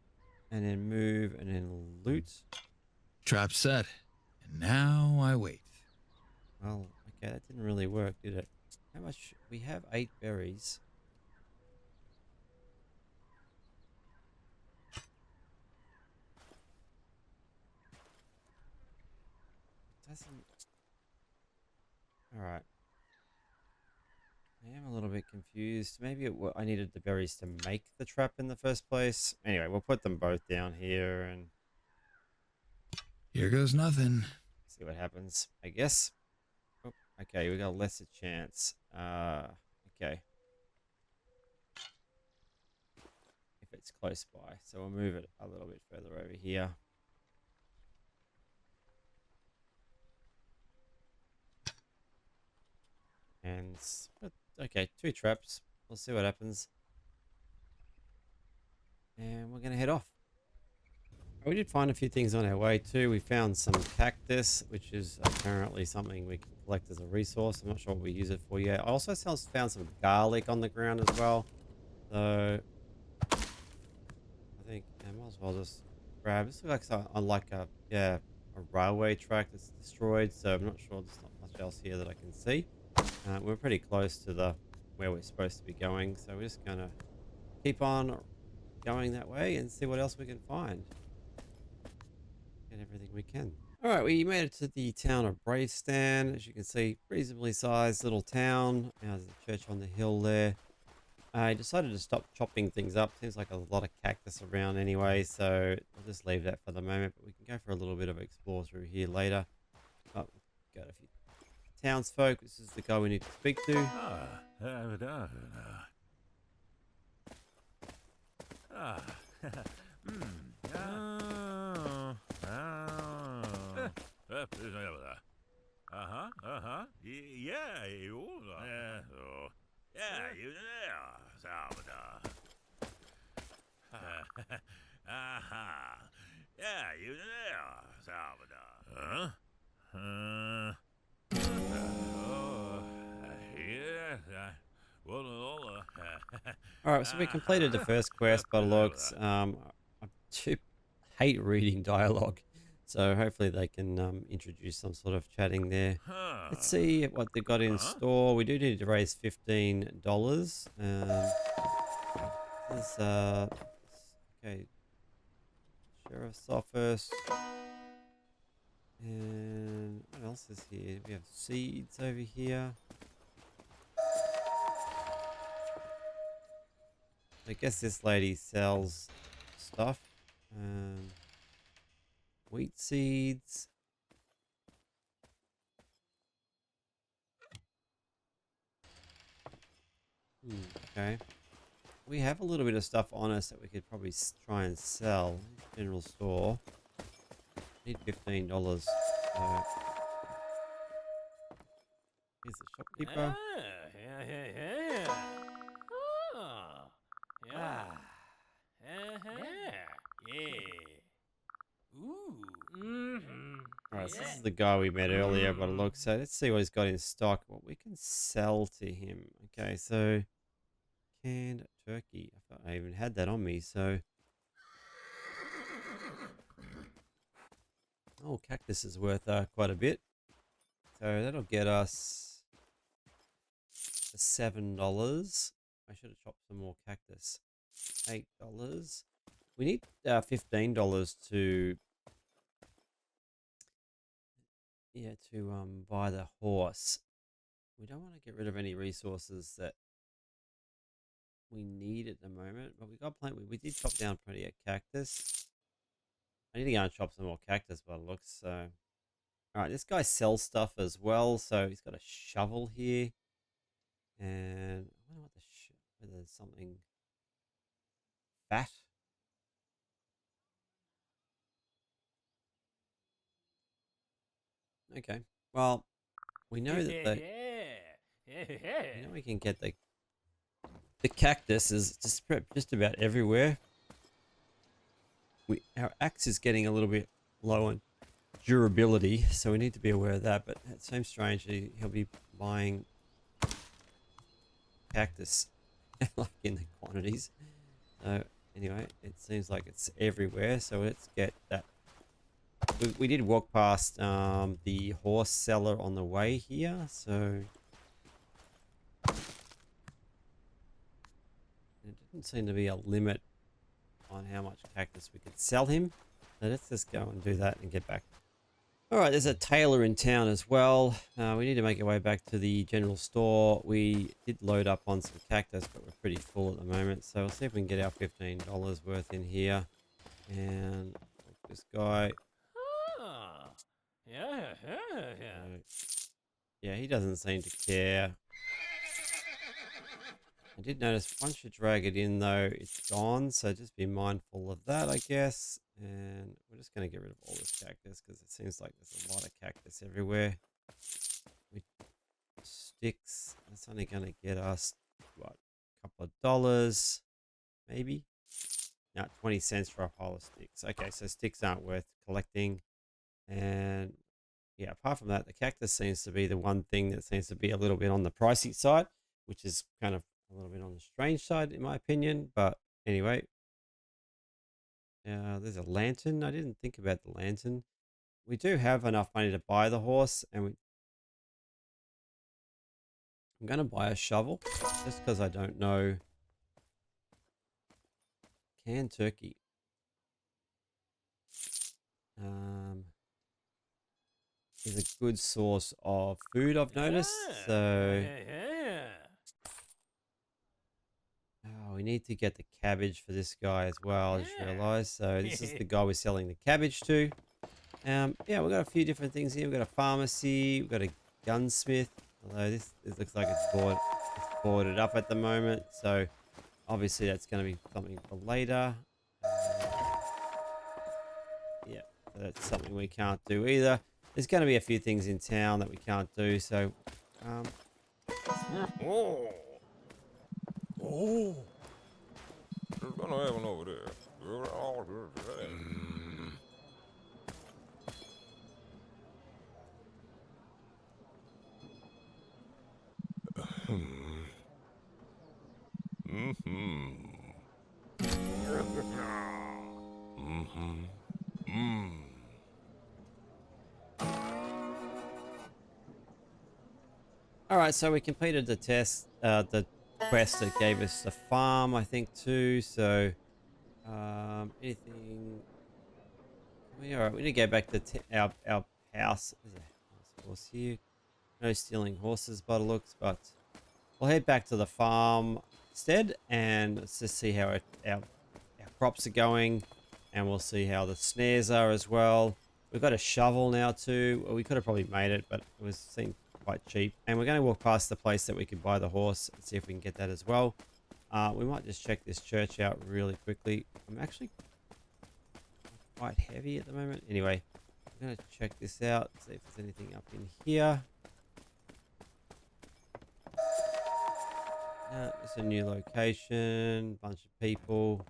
and then move, and then loot. Trap set. And now I wait. Well, okay, that didn't really work, did it? How much? We have 8 berries. Doesn't. All right. I am a little bit confused. Maybe I needed the berries to make the trap in the first place. Anyway, we'll put them both down here and Here goes nothing. see what happens, I guess. Oh, okay, we got a lesser chance. Okay. If it's close by. So we'll move it a little bit further over here. And, okay, 2 traps. We'll see what happens. And we're going to head off. We did find a few things on our way too. We found some cactus, which is apparently something we can collect as a resource. I'm not sure what we use it for yet. I also found some garlic on the ground as well. So I think I might as well just grab. This looks like on like a railway track that's destroyed. So I'm not sure. There's not much else here that I can see. We're pretty close to the where we're supposed to be going, so we're just gonna keep on going that way and see what else we can find. Get everything we can. All right, we made it to the town of Bravestan. As you can see, reasonably sized little town. There's a church on the hill there. I decided to stop chopping things up. Seems like a lot of cactus around anyway, so I'll just leave that for the moment. But we can go for a little bit of explore through here later. Oh, got a few townsfolk. This is the guy we need to speak to. Yeah, you. Yeah, you there, Salvador. Yeah, you there, Salvador. Yeah. All right, so we completed the first quest by the looks. I do hate reading dialogue, so hopefully they can introduce some sort of chatting there. Let's see what they've got in store. We do need to raise $15. This okay, sheriff's office, and what else is here? We have seeds over here. I guess this lady sells stuff. Wheat seeds. Okay. We have a little bit of stuff on us that we could probably try and sell. General store. Need $15. So here's the shopkeeper. Alright, so this is the guy we met earlier by the looks. So let's see what he's got in stock. What we can sell to him. Okay, so canned turkey. I thought I even had that on me, so. Oh, cactus is worth quite a bit. So that'll get us $7. I should have chopped some more cactus. $8. We need $15 to buy the horse. We don't want to get rid of any resources that we need at the moment, but we got plenty. We did chop down plenty of cactus. I need to go and chop some more cactus by the looks. So, all right, this guy sells stuff as well. So he's got a shovel here, and I wonder what whether there's something fat. Okay, well, we know that we know we can get the cactus is just about everywhere. Our axe is getting a little bit low on durability, so we need to be aware of that. But it seems strange he'll be buying cactus like in the quantities. So anyway, it seems like it's everywhere. So let's get that. We did walk past the horse seller on the way here, so there didn't seem to be a limit on how much cactus we could sell him. So let's just go and do that and get back. All right, there's a tailor in town as well. We need to make our way back to the general store. We did load up on some cactus, but we're pretty full at the moment. So we'll see if we can get our $15 worth in here. And this guy. Yeah, he doesn't seem to care. I did notice once you drag it in, though, it's gone. So just be mindful of that, I guess. And we're just going to get rid of all this cactus because it seems like there's a lot of cactus everywhere. With sticks, that's only going to get us, what, a couple of dollars, maybe? Now 20 cents for a pile of sticks. Okay, so sticks aren't worth collecting. And yeah, apart from that, the cactus seems to be the one thing that seems to be a little bit on the pricey side, which is kind of a little bit on the strange side, in my opinion. But anyway, there's a lantern. I didn't think about the lantern. We do have enough money to buy the horse, and I'm going to buy a shovel just because I don't know. Canned turkey. Is a good source of food, I've noticed. So, oh, we need to get the cabbage for this guy as well. I just realized. So this is the guy we're selling the cabbage to. Yeah, we've got a few different things here. We've got a pharmacy. We've got a gunsmith. Although this looks like it's boarded up at the moment. So obviously that's going to be something for later. Yeah, so that's something we can't do either. There's going to be a few things in town that we can't do. So, Oh, there's gonna have one over there. all right, so we completed the test, the quest that gave us the farm, I think, too. So, anything? All right, we need to go back to our house. There's a horse here. No stealing horses by the looks, but we'll head back to the farm instead, and let's just see how our crops are going, and we'll see how the snares are as well. We've got a shovel now too. Well, we could have probably made it, but it seemed quite cheap. And we're going to walk past the place that we could buy the horse and see if we can get that as well. We might just check this church out really quickly. I'm actually quite heavy at the moment. Anyway, I'm going to check this out, see if there's anything up in here. It's a new location, bunch of people.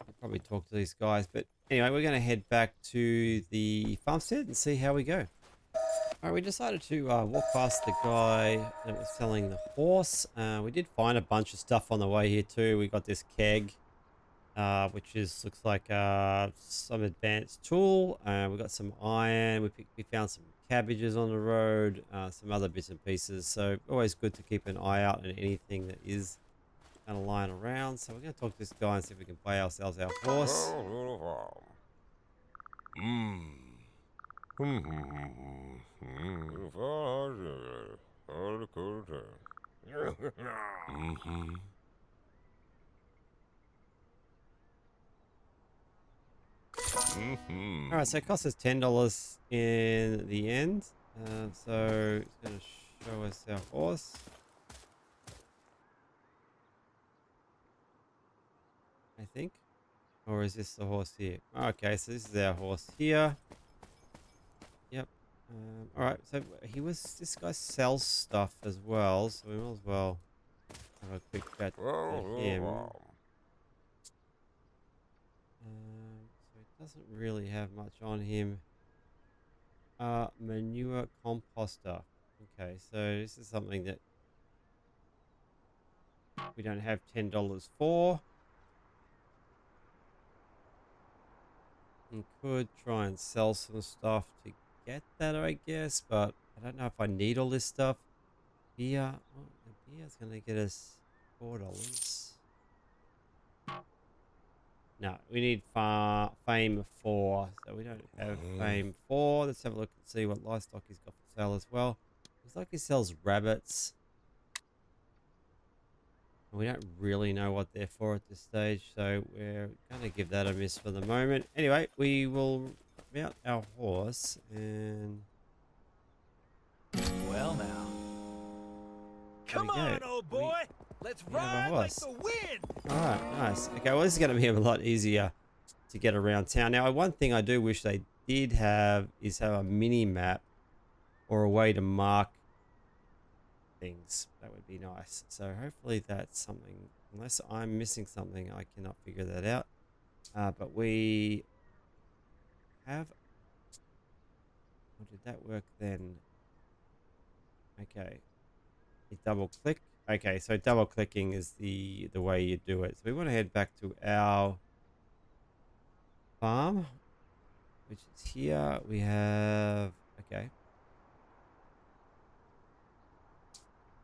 I'll probably talk to these guys, but anyway, we're going to head back to the farmstead and see how we go. All right, we decided to walk past the guy that was selling the horse. We did find a bunch of stuff on the way here too. We got this keg, which looks like some advanced tool. We got some iron. We found some cabbages on the road, some other bits and pieces. So always good to keep an eye out on anything that is kind of lying around. So we're going to talk to this guy and see if we can buy ourselves our horse. All right, so it cost us $10 in the end. So it's going to show us our horse. I think. Or is this the horse here? Okay, so this is our horse here. Yep. All right, so this guy sells stuff as well, so we might as well have a quick chat to him. So it doesn't really have much on him. Manure composter. Okay, so this is something that we don't have $10 for. You could try and sell some stuff to get that, I guess, but I don't know if I need all this stuff. Beer, well, the beer's going to get us $4. No, we need fame 4, so we don't have fame 4. Let's have a look and see what livestock he's got for sale as well. Looks like he sells rabbits. We don't really know what they're for at this stage, so we're going to give that a miss for the moment. Anyway, we will mount our horse and... Well now. Come on, old boy. Let's ride like the wind. All right, nice. Okay, well, this is going to be a lot easier to get around town. Now, one thing I do wish they did have is have a mini map or a way to mark things. That would be nice. So hopefully that's something, unless I'm missing something, I cannot figure that out. But we have, or did that work then? Okay. You double click. Okay, so double clicking is the way you do it. So we want to head back to our farm, which is here. We have, okay.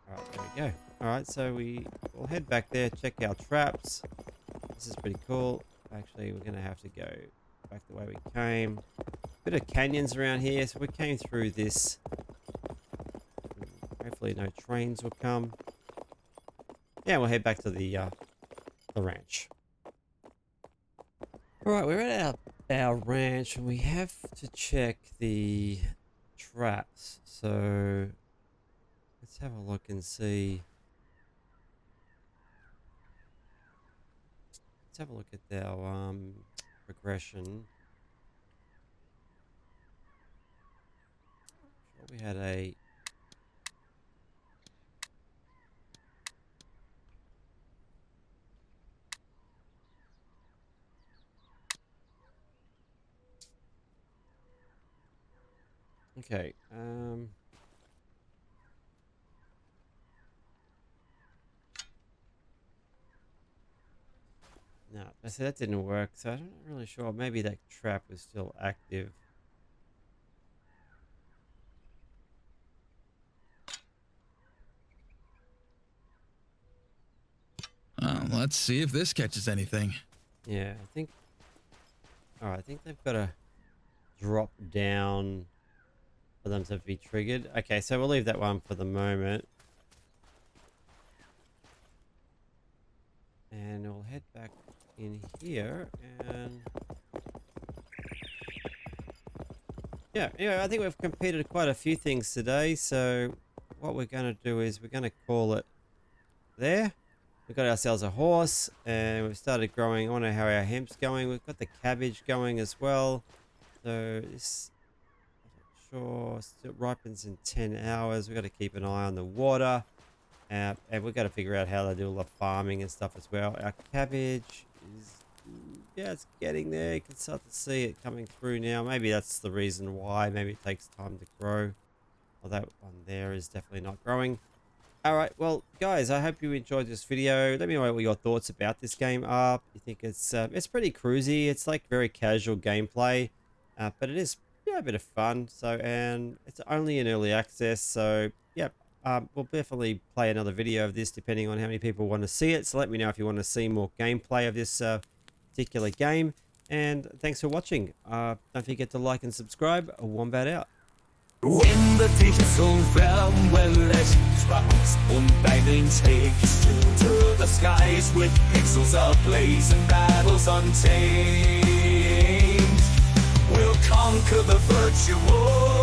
All right, there we go. All right, so we'll head back there, check our traps. This is pretty cool. Actually, we're gonna have to go back the way we came. Bit of canyons around here, so we came through this. Hopefully no trains will come. Yeah, we'll head back to the ranch. All right, we're at our ranch, and we have to check the traps. So let's have a look and see. Let's have a look at our progression. Sure, we had a. Okay. No, I said that didn't work, so I'm not really sure. Maybe that trap was still active. Let's see if this catches anything. Yeah, I think. All right, I think they've got to drop down for them to be triggered. Okay, so we'll leave that one for the moment. And we'll head back in here and yeah, anyway, I think we've completed quite a few things today. So what we're going to do is we're going to call it there. We've got ourselves a horse and we've started growing. I wonder how our hemp's going. We've got the cabbage going as well. So this, I'm not sure, still ripens in 10 hours. We've got to keep an eye on the water. And we've got to figure out how to do all the farming and stuff as well. Our cabbage is, yeah, it's getting there. You can start to see it coming through now. Maybe that's the reason why. Maybe it takes time to grow. Well, that one there is definitely not growing. All right, well, guys, I hope you enjoyed this video. Let me know what your thoughts about this game are. You think it's pretty cruisy. It's like very casual gameplay, but it is, yeah, a bit of fun. So, and it's only in early access. So, yeah, we'll definitely play another video of this depending on how many people want to see it. So let me know if you want to see more gameplay of this particular game. And thanks for watching. Don't forget to like and subscribe. Wombat out. When the digital realm where legends rise und banging takes to the skies with pixels ablaze and battles untamed, we'll conquer the virtual